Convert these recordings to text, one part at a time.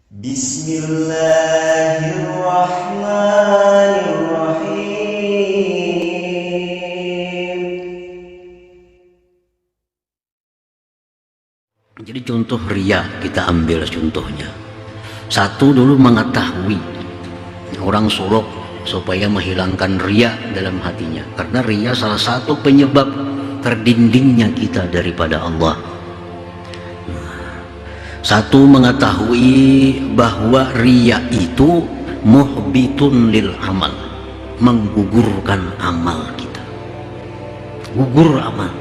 Bismillahirrahmanirrahim. Jadi contoh riya kita ambil contohnya. Satu dulu mengetahui orang solok supaya menghilangkan riya dalam hatinya, karena riya salah satu penyebab terdindingnya kita daripada Allah. Satu mengetahui bahwa riya itu muhbitun lil amal, menggugurkan amal kita, gugur amal.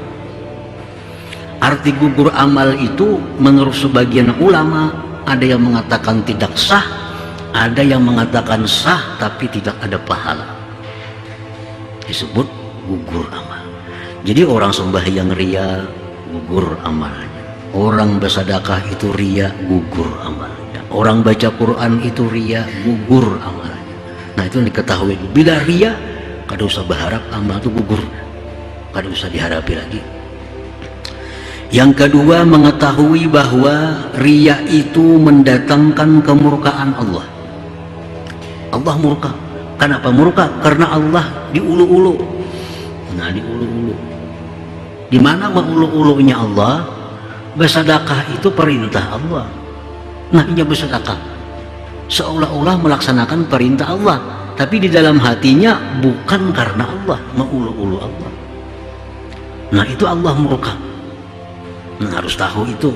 Arti gugur amal itu menurut sebagian ulama ada yang mengatakan tidak sah, ada yang mengatakan sah tapi tidak ada pahala, disebut gugur amal. Jadi orang sembahyang riya gugur amalnya, orang bersedekah itu riya gugur amalnya, orang baca Quran itu riya gugur amalnya. Nah itu diketahui, bila riya kada usah berharap amal itu gugur, kada usah diharapi lagi. Yang kedua mengetahui bahwa riya itu mendatangkan kemurkaan Allah. Allah murka. Kenapa murka? Karena Allah diulu-ulu. Nah diulu-ulu. Di mana mengulu-ulunya Allah? Bersedekah itu perintah Allah. Nah ia bersedekah seolah-olah melaksanakan perintah Allah, tapi di dalam hatinya bukan karena Allah, mengulu-ulu Allah. Nah itu Allah murka. Nah, harus tahu itu.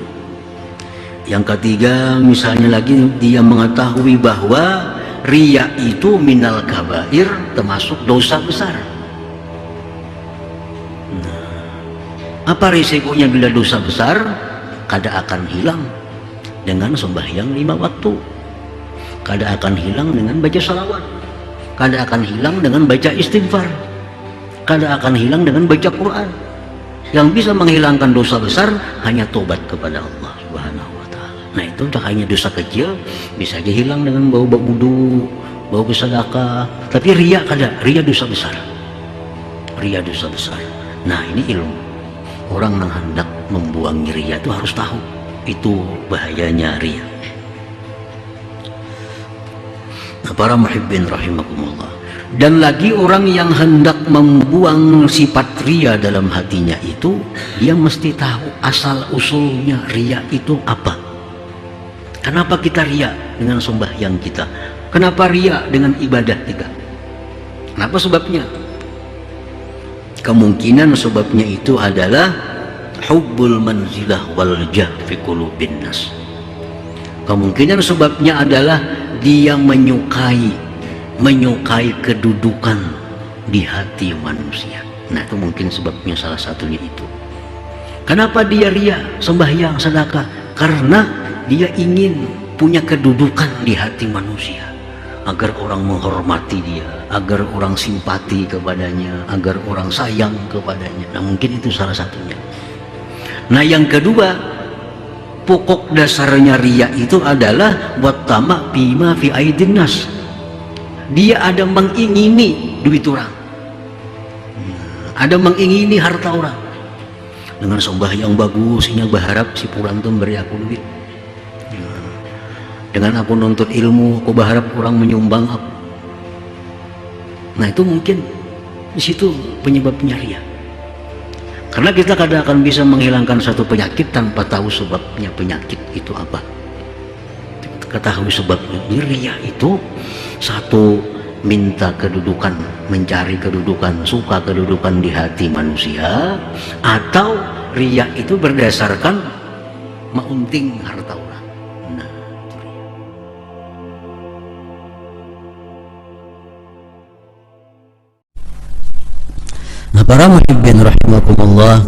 Yang ketiga misalnya lagi dia mengetahui bahwa riya itu minal kabair, termasuk dosa besar. Nah, apa risikonya bila dosa besar? Kada akan hilang dengan sembahyang 5 waktu, kada akan hilang dengan baca salawat, kada akan hilang dengan baca istighfar, kada akan hilang dengan baca Quran. Yang bisa menghilangkan dosa besar hanya tobat kepada Allah Subhanahu wa Ta'ala. Nah itu hanya dosa kecil bisa aja hilang dengan bau wudu, bau bersedekah. Tapi riya kada, riya dosa besar, riya dosa besar. Nah ini ilmu. Orang yang hendak membuangi riya itu harus tahu itu bahayanya riya. Nah, para muhibbin rahimakumullah. Dan lagi orang yang hendak membuang sifat riya dalam hatinya itu, dia mesti tahu asal usulnya riya itu apa. Kenapa kita riya dengan sembahyang kita? Kenapa riya dengan ibadah kita? Kenapa sebabnya? Kemungkinan sebabnya itu adalah hubbul manzilah wal jah fi qulubin nas. Kemungkinan sebabnya adalah dia menyukai kedudukan di hati manusia. Nah itu mungkin sebabnya, salah satunya itu. Kenapa dia riya sembahyang sedekah? Karena dia ingin punya kedudukan di hati manusia, agar orang menghormati dia, agar orang simpati kepadanya, agar orang sayang kepadanya. Nah mungkin itu salah satunya. Nah yang kedua, pokok dasarnya riya itu adalah wattama bima fi aidin nas. Dia ada mengingini duit orang, ada mengingini harta orang. Dengan sembahyang bagus ini berharap si pulang tuh beri aku duit. Dengan aku nuntut ilmu aku berharap orang menyumbang aku. Nah itu mungkin di situ penyebabnya riya. Karena kita kadang akan bisa menghilangkan satu penyakit tanpa tahu sebabnya penyakit itu apa. Ketahui sebabnya. Riya itu satu, minta kedudukan, mencari kedudukan, suka kedudukan di hati manusia, atau riya itu berdasarkan meunting harta orang. Nah, itu riya. Nah, para muhibbin rahimakumullah,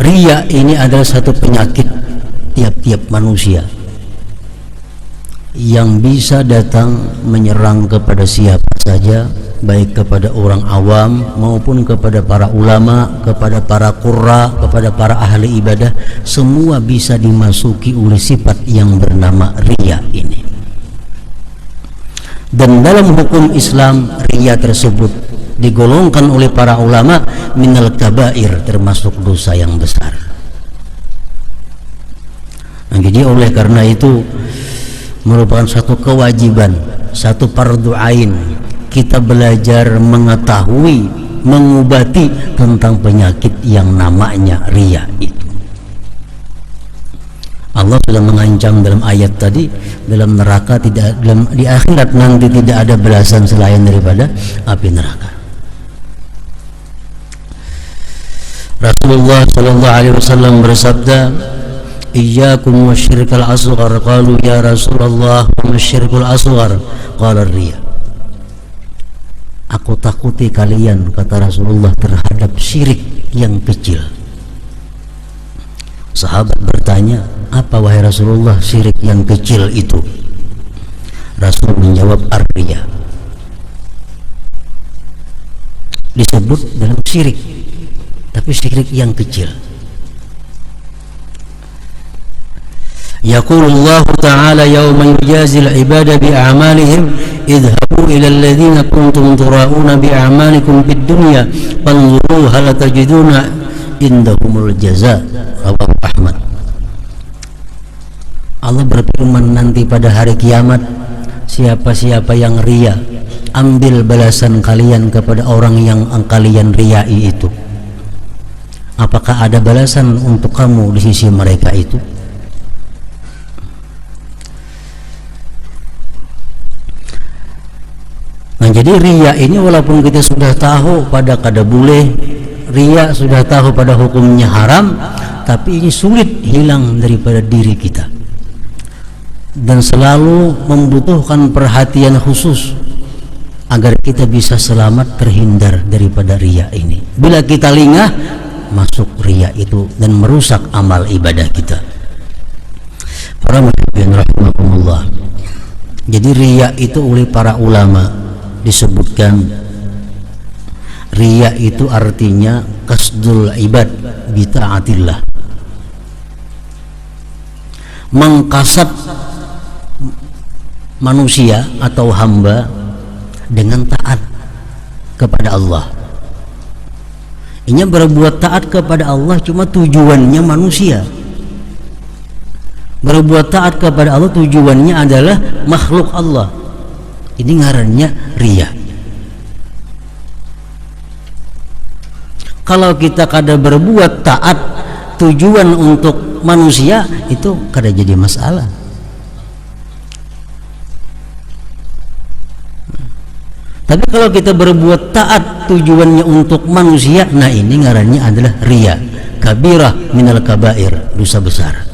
riya ini adalah satu penyakit tiap-tiap manusia yang bisa datang menyerang kepada siapa saja, baik kepada orang awam maupun kepada para ulama, kepada para qurra, kepada para ahli ibadah. Semua bisa dimasuki oleh sifat yang bernama riya ini. Dan dalam hukum Islam, riya tersebut digolongkan oleh para ulama minal kabair, termasuk dosa yang besar. Nah, jadi oleh karena itu merupakan satu kewajiban, satu fardu ain kita belajar mengetahui, mengobati tentang penyakit yang namanya riya itu. Allah sudah mengancam dalam ayat tadi, dalam neraka tidak, di akhirat nanti tidak ada balasan selain daripada api neraka. Rasulullah sallallahu alaihi wasallam bersabda, "Iyyakum wasyirkal asghar." Qalu ya Rasulullah, wa masyirkul asghar? Qala riya. Aku takuti kalian, kata Rasulullah, terhadap syirik yang kecil. Sahabat bertanya, apa wahai Rasulullah syirik yang kecil itu? Rasul menjawab, ar-riya. Disebut dalam syirik, tapi syirik yang kecil. Yaqulullah ta'ala yawma yujazil ibada bi'amalihim idhabu ila alladhina kuntum tura'una bi'amalikum fid dunya fanzuru hal tajiduna indahumul jaza. Rawahu Ahmad. Allah berfirman nanti pada hari kiamat, siapa-siapa yang riya, ambil balasan kalian kepada orang yang kalian riyai itu. Apakah ada balasan untuk kamu di sisi mereka itu? Nah, jadi riya ini walaupun kita sudah tahu pada kada boleh riya, sudah tahu pada hukumnya haram, tapi ini sulit hilang daripada diri kita dan selalu membutuhkan perhatian khusus agar kita bisa selamat terhindar daripada riya ini. Bila kita lengah, masuk riya itu dan merusak amal ibadah kita. Para muslimin rahimakumullah. Jadi riya itu oleh para ulama disebutkan, riya itu artinya kasdul ibad bi ta'atillah, mengkasab manusia atau hamba dengan taat kepada Allah. Ini berbuat taat kepada Allah cuma tujuannya manusia. Berbuat taat kepada Allah tujuannya adalah makhluk Allah. Ini ngarannya riya. Kalau kita kada berbuat taat tujuan untuk manusia, itu kada jadi masalah. Tapi kalau kita berbuat taat tujuannya untuk manusia, nah ini ngarannya adalah riya, kabirah minal kabair, dosa besar.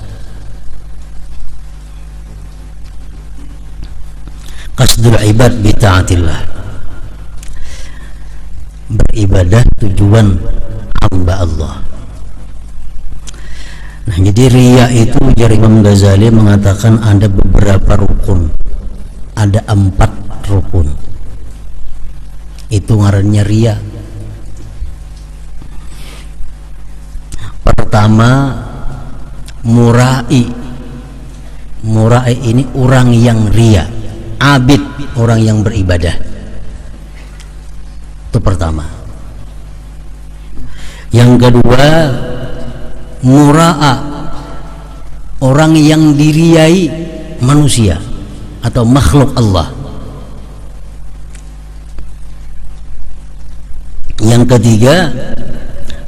Qasdul ibad bi ta'atillah, beribadah tujuan hamba Allah. Nah, jadi riya itu jari Imam Ghazali mengatakan ada beberapa rukun, ada 4 rukun. Itu ngarannya riya. Pertama, murai. Murai ini orang yang riya, abid, orang yang beribadah. Itu pertama. Yang kedua, mura'a, orang yang diriyai manusia atau makhluk Allah. Yang ketiga,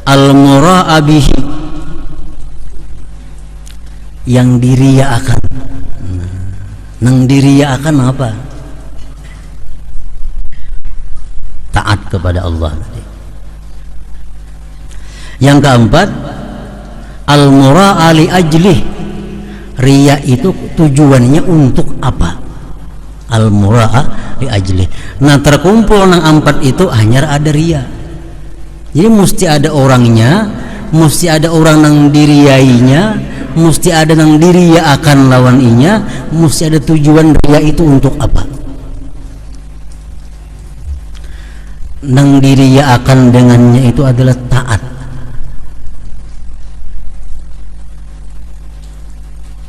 al-mura'a bihi, yang diriyaakan. Nang diriyaakan apa? Taat kepada Allah. Yang keempat, al-mura'a li ajlih, riya itu tujuannya untuk apa? Al-mura'a li ajlih. Nah, terkumpul nang 4 itu hanya ada riya. Jadi mesti ada orangnya, mesti ada orang nang diriyainya, mesti ada nang diriya akan lawan inya, mesti ada tujuan riya itu untuk apa. Nang diriya akan dengannya itu adalah taat.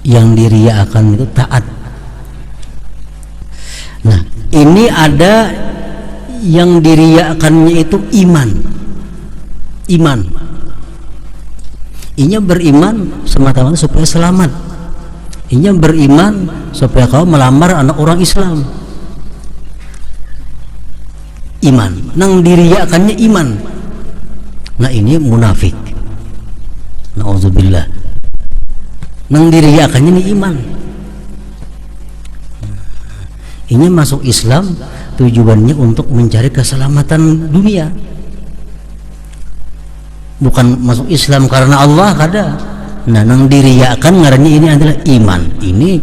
Yang diriya akan itu taat. Nah, ini ada yang diriya akannya itu iman. Iman. Inya beriman semata-mata supaya selamat. Inya beriman supaya kau melamar anak orang Islam. Iman, nang diriyakannya iman. Nah ini munafik. Nauzubillah. Nang diriyakannya ini iman. Ini masuk Islam tujuannya untuk mencari keselamatan dunia. Bukan masuk Islam karena Allah kada. Nah, nang diriyakan ngarannya ini adalah iman. Ini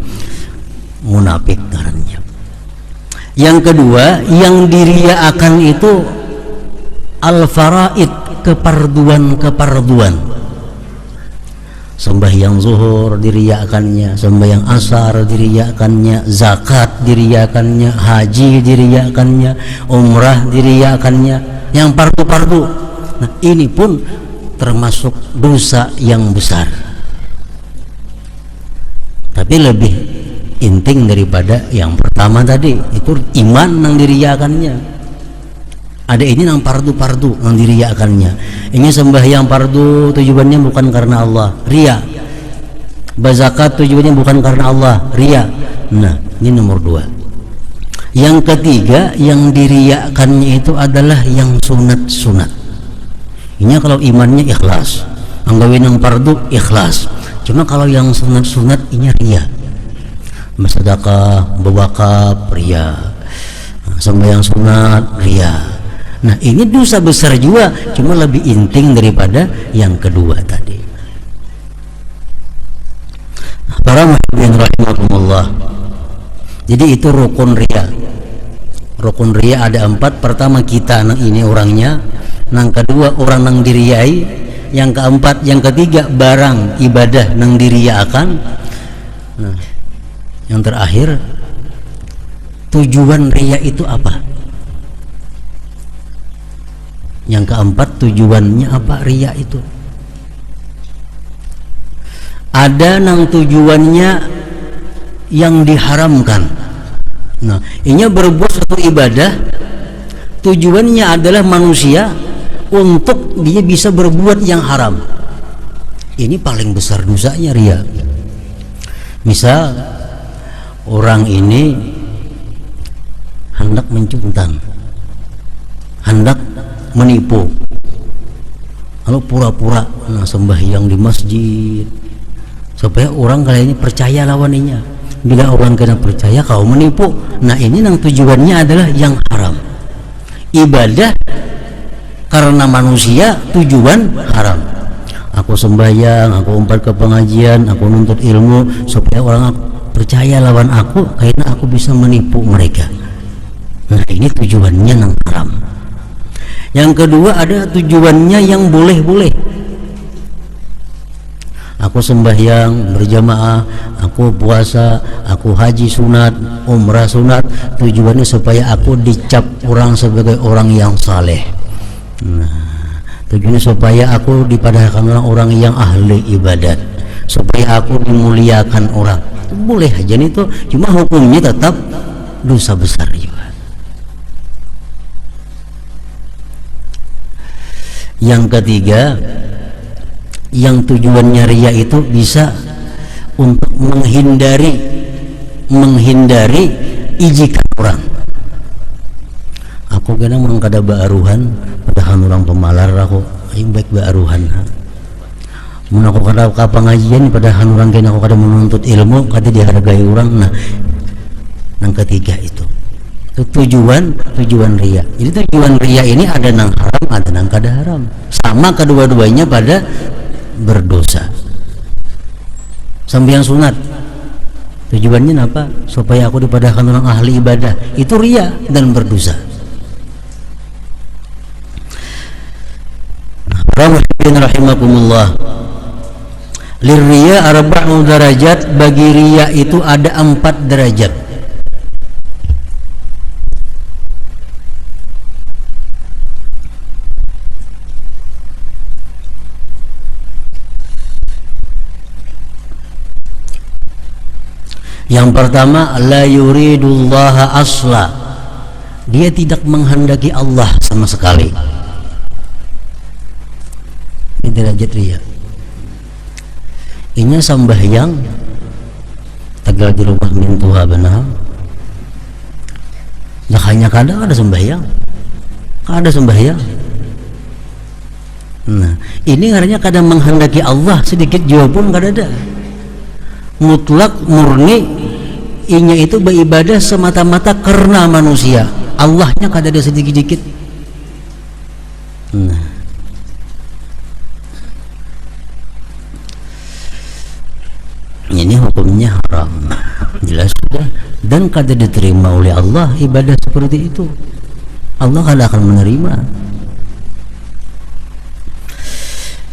munafik ngarannya. Yang kedua, yang diriyakan itu al-faraid, keparduan. Sembahyang zuhur diriyakannya, sembahyang asar diriyakannya, zakat diriyakannya, haji diriyakannya, umrah diriyakannya, yang fardu-fardu. Nah, ini pun termasuk dosa yang besar. Tapi lebih inting daripada yang pertama tadi, itu iman nang diriyakannya. Ada ini nang fardu-fardu nang diriyakannya. Ini sembahyang fardu tujuannya bukan karena Allah, riya. Berzakat tujuannya bukan karena Allah, riya. Nah, ini nomor 2. Yang ketiga, yang diriyakannya itu adalah yang sunat-sunat. Ini kalau imannya ikhlas, anggawin yang fardu ikhlas. Cuma kalau yang sunat-sunat ini riya. Bersedekah, berwakaf, riya. Sembahyang sunat, riya. Nah ini dosa besar juga, cuma lebih inting daripada yang kedua tadi. Para muhibin rahimahumullah. Jadi itu rukun riya. Rukun riya ada 4. Pertama kita nang ini orangnya, nang kedua orang nang diriyai, yang keempat, yang ketiga barang ibadah nang diriyakan. Nah, yang terakhir tujuan riya itu apa? Yang keempat, tujuannya apa riya itu? Ada nang tujuannya yang diharamkan. Nah, ini berbuat suatu ibadah tujuannya adalah manusia untuk dia bisa berbuat yang haram. Ini paling besar dosanya riya. Misal orang ini hendak mencuntan, hendak menipu, lalu pura-pura sembahyang di masjid supaya orang kayaknya percaya lawannya. Bila orang kena percaya kau menipu, nah ini yang tujuannya adalah yang haram. Ibadah karena manusia tujuan haram. Aku sembahyang, aku umpat ke pengajian, aku nuntut ilmu supaya orang percaya lawan aku, karena aku bisa menipu mereka. Nah ini tujuannya yang haram. Yang kedua ada tujuannya yang boleh-boleh. Aku sembahyang berjamaah, aku puasa, aku haji sunat, umrah sunat, tujuannya supaya aku dicap orang sebagai orang yang saleh. Nah, tujuannya supaya aku dipadahkan orang yang ahli ibadat, supaya aku dimuliakan orang. Boleh aja nih tuh, cuma hukumnya tetap dosa besar juga. Yang ketiga, yang tujuannya riya itu bisa untuk menghindari ijikan orang. Aku kena mengkada baaruhan padahal orang pemalar aku aing baik baaruhan. Mun aku kada ka pengajian padahal orang kena aku kada menuntut ilmu kada dihargai orang. Nah, yang ketiga itu tujuan riya. Jadi tujuan riya ini ada nang haram, ada nang kada haram. Sama kedua-duanya pada berdosa. Sembahyang sunat tujuannya apa? Supaya aku dipadahkan orang ahli ibadah. Itu riya dan berdosa. Rahimakumullah. Lirriya arba'u darajat. Bagi riya itu ada 4 derajat. Yang pertama, la yuridullaha asla. Dia tidak menghendaki Allah sama sekali. Ini derajat riya. Ini sembahyang tegal di rumah mintuha benar. Nah, hanya kadang ada sembahyang. Ada sembahyang. Nah, ini karena kadang menghendaki Allah sedikit jua pun kada ada. Mutlak murni inya itu beribadah semata-mata karena manusia. Allahnya kada ada sedikit-sedikit. Nah, ini hukumnya haram, jelas sudah, dan kada diterima oleh Allah ibadah seperti itu. Allah kada akan menerima.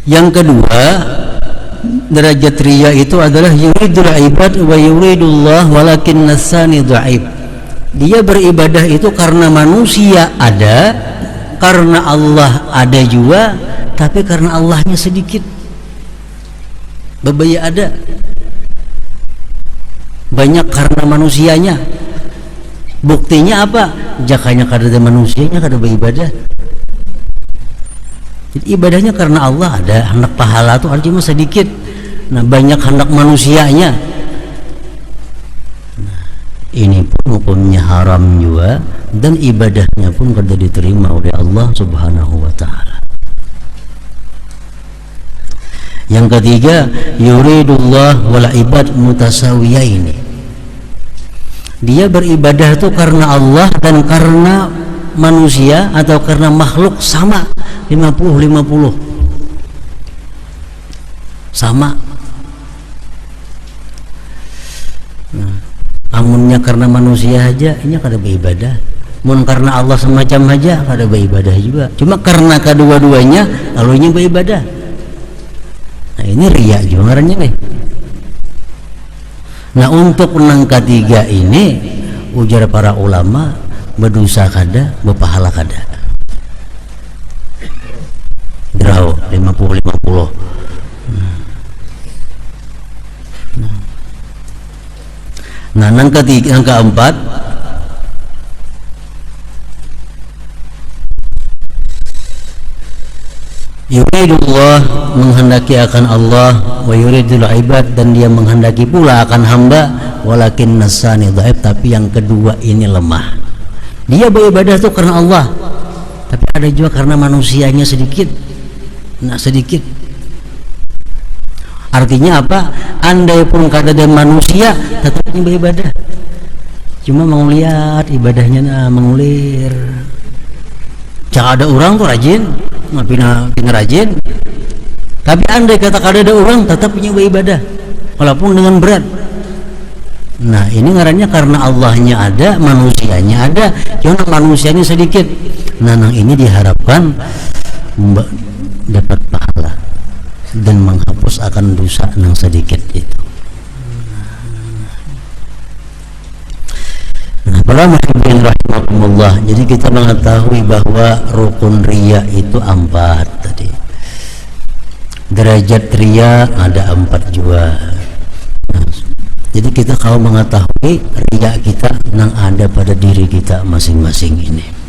Yang kedua, derajat riya itu adalah yuridul ibad wa yuridullah walakin nasani dhaif. Dia beribadah itu karena manusia ada, karena Allah ada juga, tapi karena Allahnya sedikit. Bebaya ada, banyak karena manusianya. Buktinya apa? Jakanya kada ada manusianya kada beribadah. Jadi ibadahnya karena Allah ada, hendak pahala itu artinya sedikit. Nah, banyak hendak manusianya. Nah, ini pun hukumnya haram juga, dan ibadahnya pun kada diterima oleh Allah Subhanahu wa taala. Yang ketiga, yuridullah wal ibad mutasawiyaini. Dia beribadah itu karena Allah dan karena manusia atau karena makhluk sama, 50-50 sama. Nah, amunnya karena manusia aja ini kada beribadah, mun karena Allah semacam aja kada beribadah juga. Cuma karena kedua-duanya lalu ini beribadah. Nah, ini riya juga ngarannya nih. Nah, untuk nang ketiga ini ujar para ulama, berdosa kada, berpahala kada. Draw 50-50. Nah, nang ketiga, nang keempat, yuridullah menghendaki akan Allah, wa yuridul ibad dan dia menghendaki pula akan hamba, walakin nasani dhaif, tapi yang kedua ini lemah. Dia beribadah itu karena Allah, tapi ada juga karena manusianya sedikit. Nah, sedikit. Artinya apa? Andai pun kada ada manusia tetap beribadah. Cuma menguliat ibadahnya mengulir. Jangan ada orang tuh rajin, pina rajin. Tapi andai kata kada ada orang tetap punya beribadah walaupun dengan berat. Nah, ini ngarannya karena Allahnya ada, manusianya ada, cuma manusianya sedikit. Nah, ini diharapkan dapat pahala dan menghapus akan dosa yang sedikit itu. Nah, para muhibbin rahimakumullah, jadi kita mengetahui bahwa rukun riya itu 4 tadi. Derajat riya ada 4 juga. Nah, jadi kita kalau mengetahui riya kita yang ada pada diri kita masing-masing ini.